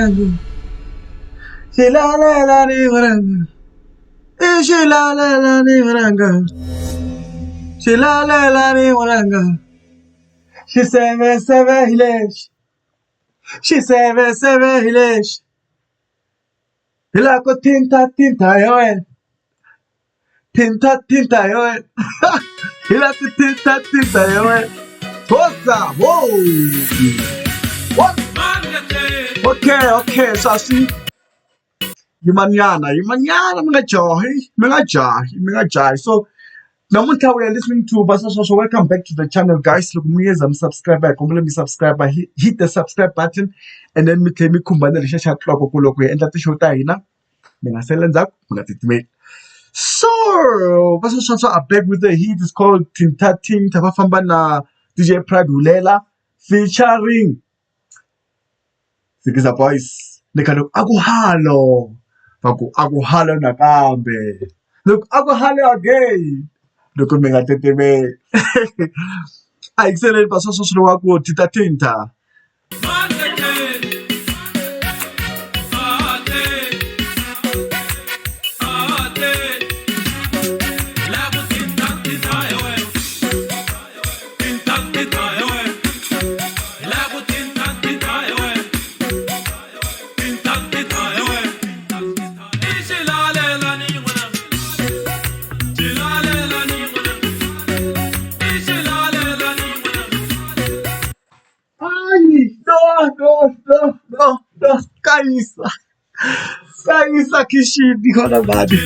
mwanangu. Shilalelani mwanangu. Shilalelani mwanangu. Shilalelani mwanangu. She seve hilesh. She seve hilesh. Hilako tinta yoel. Tinta yoel. Hilako tinta yoel. Tosa, whoa. What? Okay, so see. Yimanyana, mengajahi. So, namuntlha we are listening to Basasha. So welcome back to the channel, guys. Look, me as I'm subscriber. Let me subscribe. Hit the subscribe button, and then me kumbana lisha clock kuloko. And that's the show time. So Basasha are back with the hit. It's called Tinta Tinta. Bafamba na DJ Pride Ulela featuring Sikiza Boys. Nekalo akuhalo. Akuhalo nakambe. Look, akuhalo again. Look, mengateteme. I excellent Basasha wako Tinta Tinta. No, Kaisa Kishidi Honabadi.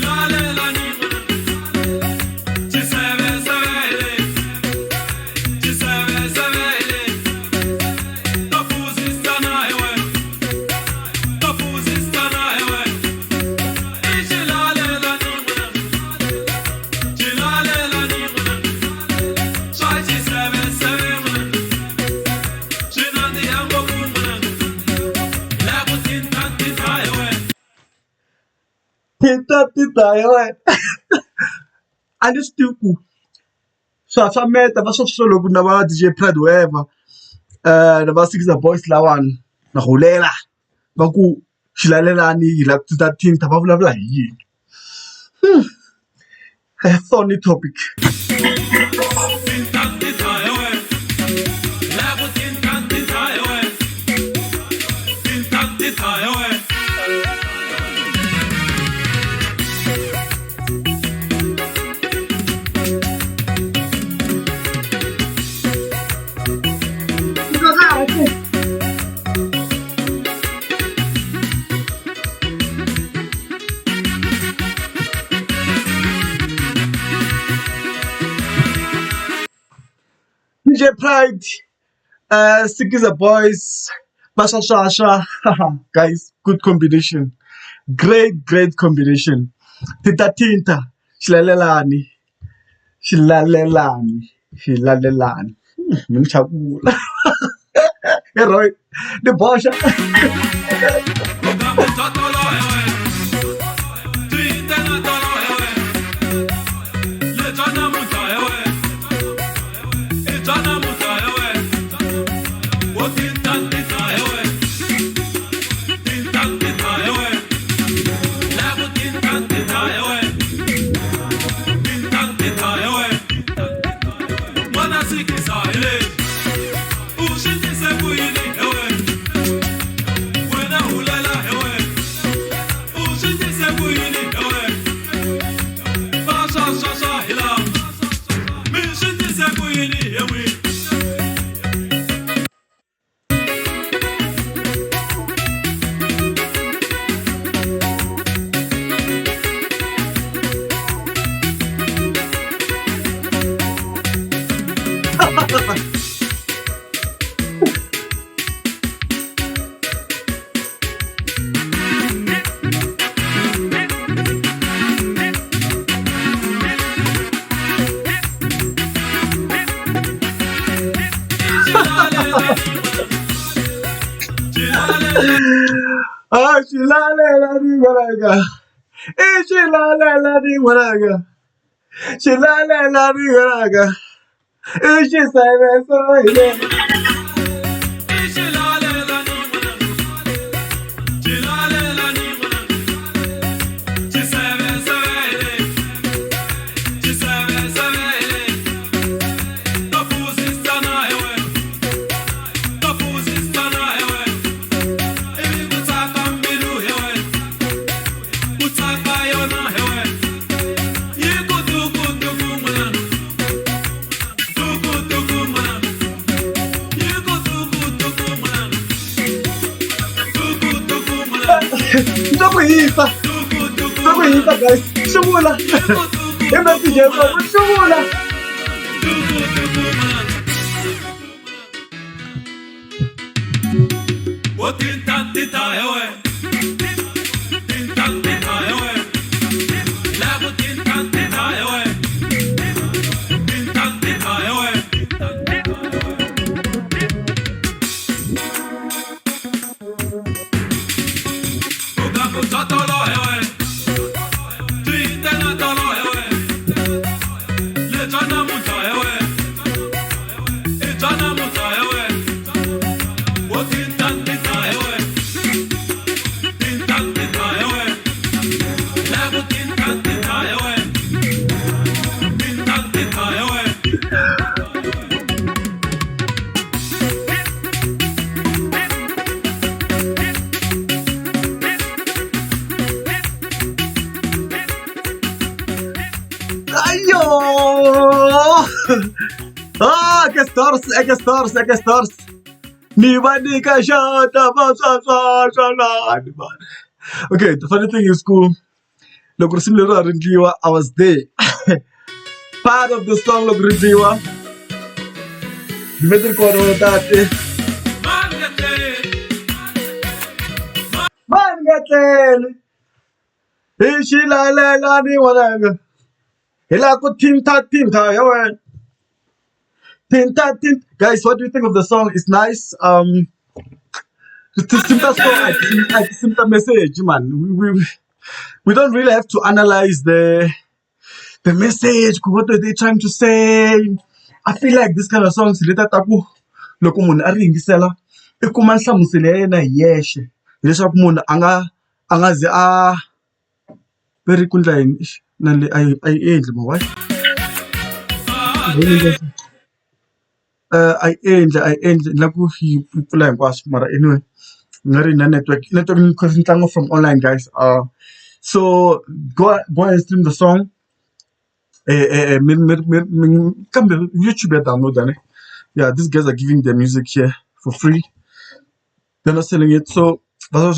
Tinta yoel. And still cool. So I met the solo good na DJ Pride whatever. The Sikiza Boys lawan na hulela. Baku shilalelani like Tinta Tinta bavula yi. A funny topic. DJ Pride, Sikiza Boys, Basasha, guys, good combination, great combination. Tinta Tinta, shilalelani. Minchakula. Heroy, the Bosha. Ntokuhisa. Ntokuhisa guys. Hlubula. Message yakho hlubula. Ayo! Ke stars. Ni banika shata basasashalani man. Okay, the funny thing is cool. Loko risimleri ra rindliwa, I was there. Part of the song loko rindliwa. Dimitri Koro tate. Mangatlele. Ishilalela ni walaga. Hila ko tinta yawe. Tinta. Guys, what do you think of the song? It's nice. The simple message, man. We don't really have to analyze the message. What are they trying to say? I feel like this kind of songs later taku loko munhu a ri yingisela I kuma nhlamuselo ya yena hi yexe leswaku munhu a nga ze a very ku ndla yini na le a yi endli ma why I endle la ku yi pfula hinkwaswo mara anyway nga ri na network because ntlangu from online guys. So go and stream the song. YouTube download it. Yeah, these guys are giving their music here for free. They're not selling it. So well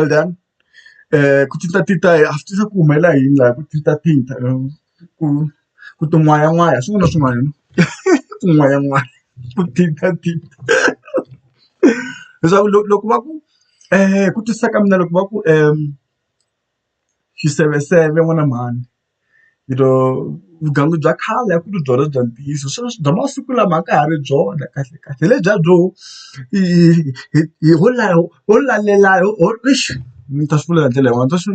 done. Kutinta after kumela yinga kutinta kutumwaya swin'wana swin'wana kumwaya kutinta loko va ku ku twisisa ka mina loko va ku xiseveseve n'wana mhani vugangu bya khale a ku ri byona bya ntiyiso sweswo bya masiku lama ka ha ri byona kahle lebya byo ho lalelayo ni ta swi vula hi ndlela yin'wana ta swi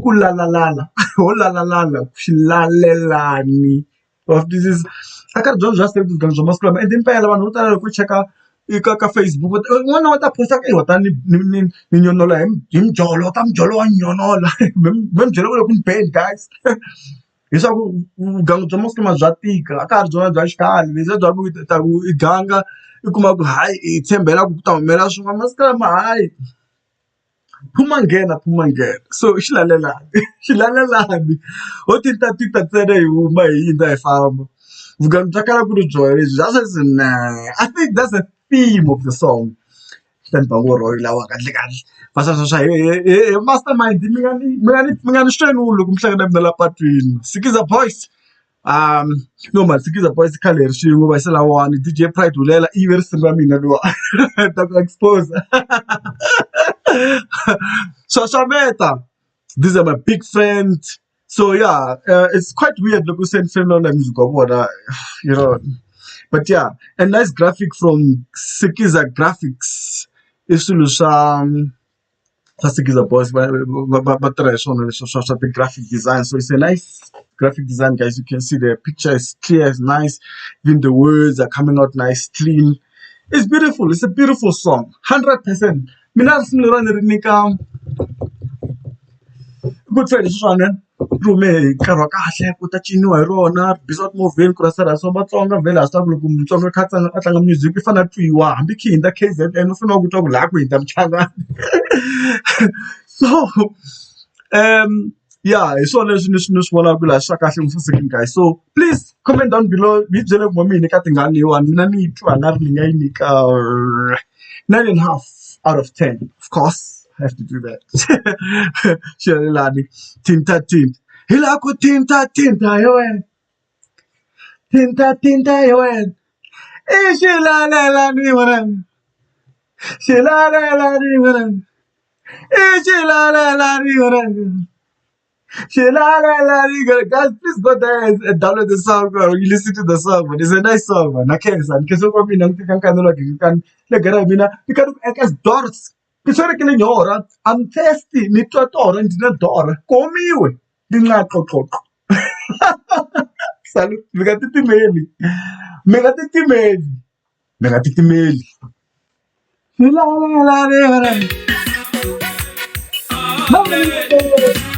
ku lalalala ho lalalala xilalelani of this is a ka ri byona bya vugangu bya masiku lama and impela vanhu vo tala loko cheka ka Facebook n'wana wa ta posta ka wa ta ni nyonola hi mjolo ta mjolo wa nyonola mjolo loko ni bad guys leswaku vugangu bya masiku lama bya tika a ka ha ri byona bya xikhale leswiya bya ku ta ku i ganga I kuma ku hayi i tshembela ku ta humelela swin'wana masiku lama hayi phuma nghena so xilalelani ho tinta ntsena hi huma hi yindza hi famba vugangu bya kala ku ri byona lebyi bya sweswi I think that's a theme of the song. Mastermind mi nga ni xenulu loko mi hlangana mina la patwini Sikiza Boys no man Sikiza Boys khale ri xin'we va xela wani DJ Pride Hulela ivi ri simba mina lowa ta ku expose Shashameta these are my big friends. So yeah, it's quite weird loko send friend on the music of but yeah, a nice graphic from Sikiza Graphics. Isulu Sikiza Boys, but the graphic design. So it's a nice graphic design, guys. You can see the picture is clear, it's nice. Even the words are coming out nice, clean. It's beautiful. It's a beautiful song, 100%. Good friend, this one. Rume karwa kahle ku ta ciniwa hi rona bisot moveni ku rasa so Vatsonga vele a swi taku loko Mutsonga kha a tlanga music I fana twiwa hambi khinda KZN u fanele ku twa ku laha ku hinda Muchangani so yeah hi swona leswi ni swi vonaka laha swa kahle musasekini guys. So please comment down below mi byele ku mina ka tingana leyiwani mina ni yi twa nga ri ni nga yi nyika 9.5 out of 10 of course. have to do that. Shalilani, tinta tint. Hilako tinta tinta yoen. Tinta tinta yoen. Ishilalani waran. Shilalani waran. Ishilalani waran. Guys, please go there and download the song, or you listen to the song, but it's a nice song, man. I can't say because over me, you can like you can as doors. Because you're killing your I'm thirsty, need to door and the door. Call me you. Didn't like to Salute, we got it email. Me got it email. Me got it email. La la la la la.